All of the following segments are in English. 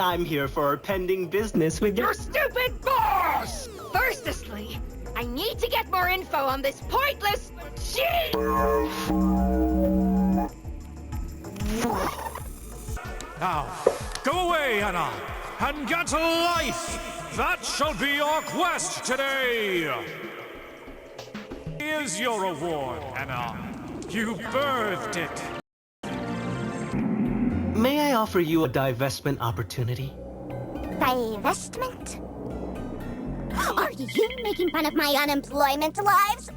I'm here for pending business with your... stupid boss! Firstly, I need to get more info on this pointless shit! Now, go away, Ena, and get life! That shall be your quest today! Here's your reward, Ena. You birthed it. May I offer you a divestment opportunity? Divestment? Are you making fun of my unemployment lives?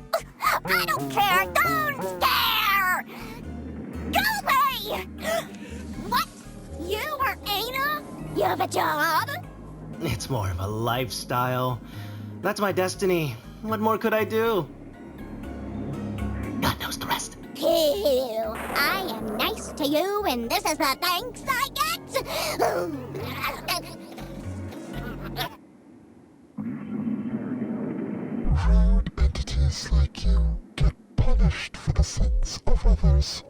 I don't care! Don't care! Go away! What? You are Ena? You have a job? It's more of a lifestyle. That's my destiny. What more could I do? God knows the rest. Ew. I am nice to you, and this is the thanks I get? Rude entities like you get punished for the sins of others.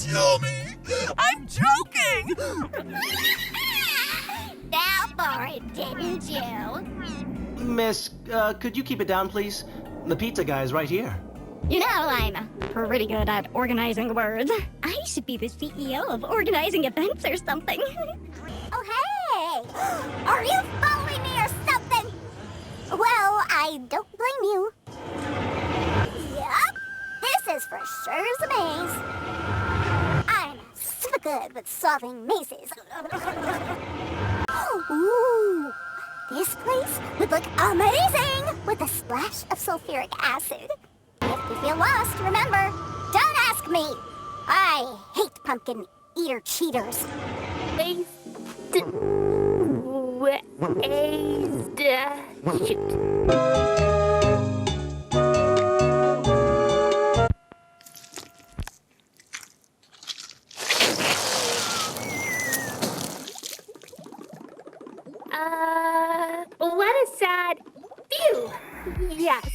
Yummy! I'm joking! Fell for it, didn't you? Miss, could you keep it down, please? The pizza guy is right here. You know, I'm pretty good at organizing words. I should be the CEO of organizing events or something. Oh, hey! Are you following me or something? Well, I don't blame you. Yup, this is for sure's a maze. I'm super good with solving mazes. Ooh, this place would look amazing with a splash of sulfuric acid. If you feel lost, remember, don't ask me. I hate pumpkin eater cheaters. Shoot. What a sad... Phew! Yes.